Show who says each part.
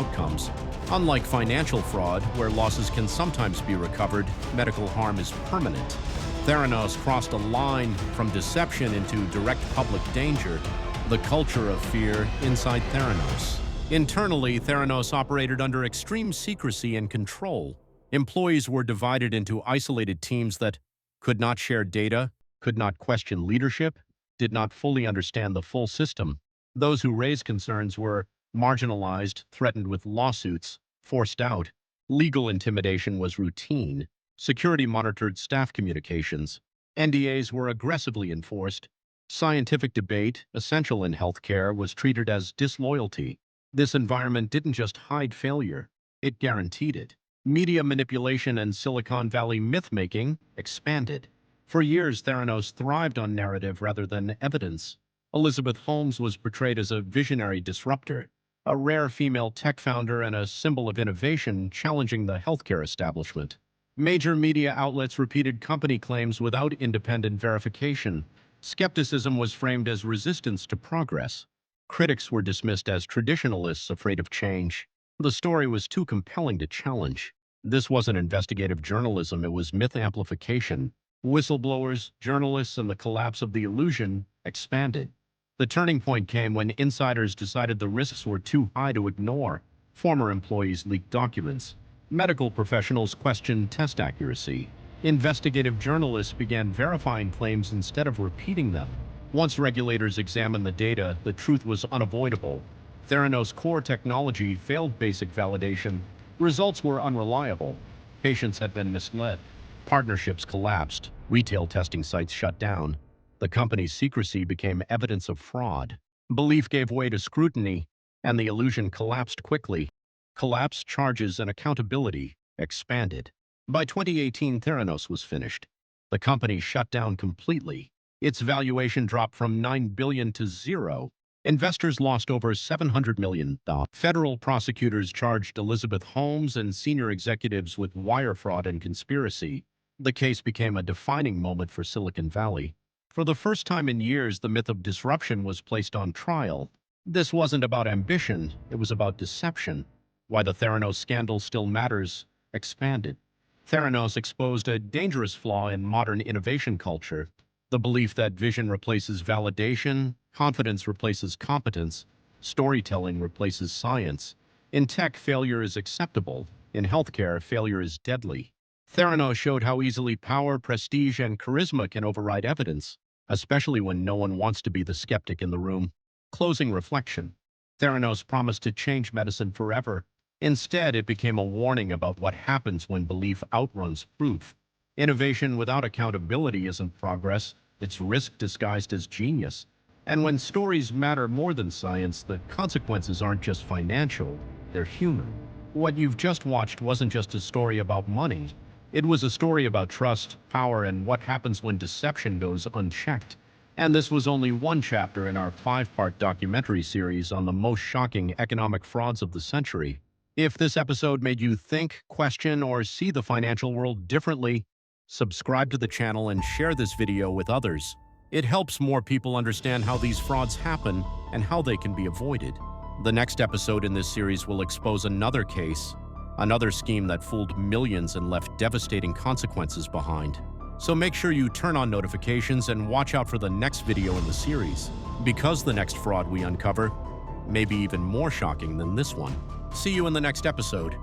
Speaker 1: outcomes. Unlike financial fraud, where losses can sometimes be recovered, medical harm is permanent. Theranos crossed a line from deception into direct public danger, the culture of fear inside Theranos. Internally, Theranos operated under extreme secrecy and control. Employees were divided into isolated teams that could not share data, could not question leadership, did not fully understand the full system. Those who raised concerns were marginalized, threatened with lawsuits, forced out. Legal intimidation was routine. Security monitored staff communications. NDAs were aggressively enforced. Scientific debate, essential in healthcare, was treated as disloyalty. This environment didn't just hide failure, it guaranteed it. Media manipulation and Silicon Valley myth-making expanded. For years, Theranos thrived on narrative rather than evidence. Elizabeth Holmes was portrayed as a visionary disruptor, a rare female tech founder and a symbol of innovation challenging the healthcare establishment. Major media outlets repeated company claims without independent verification. Skepticism was framed as resistance to progress. Critics were dismissed as traditionalists afraid of change. The story was too compelling to challenge. This wasn't investigative journalism, it was myth amplification. Whistleblowers, journalists, and the collapse of the illusion expanded. The turning point came when insiders decided the risks were too high to ignore. Former employees leaked documents. Medical professionals questioned test accuracy. Investigative journalists began verifying claims instead of repeating them. Once regulators examined the data, the truth was unavoidable. Theranos' core technology failed basic validation. Results were unreliable. Patients had been misled. Partnerships collapsed. Retail testing sites shut down. The company's secrecy became evidence of fraud. Belief gave way to scrutiny, and the illusion collapsed quickly. Collapse, charges, and accountability expanded. By 2018, Theranos was finished. The company shut down completely. Its valuation dropped from $9 billion to zero. Investors lost over $700 million. Federal prosecutors charged Elizabeth Holmes and senior executives with wire fraud and conspiracy. The case became a defining moment for Silicon Valley. For the first time in years, the myth of disruption was placed on trial. This wasn't about ambition, it was about deception. Why the Theranos scandal still matters expanded. Theranos exposed a dangerous flaw in modern innovation culture. The belief that vision replaces validation, confidence replaces competence, storytelling replaces science. In tech, failure is acceptable. In healthcare, failure is deadly. Theranos showed how easily power, prestige, and charisma can override evidence, especially when no one wants to be the skeptic in the room. Closing reflection. Theranos promised to change medicine forever. Instead, it became a warning about what happens when belief outruns proof. Innovation without accountability isn't progress, it's risk disguised as genius. And when stories matter more than science, the consequences aren't just financial, they're human. What you've just watched wasn't just a story about money. It was a story about trust, power, and what happens when deception goes unchecked. And this was only one chapter in our 5-part documentary series on the most shocking economic frauds of the century. If this episode made you think, question, or see the financial world differently, subscribe to the channel and share this video with others. It helps more people understand how these frauds happen and how they can be avoided. The next episode in this series will expose another case, another scheme that fooled millions and left devastating consequences behind. So make sure you turn on notifications and watch out for the next video in the series, because the next fraud we uncover may be even more shocking than this one. See you in the next episode.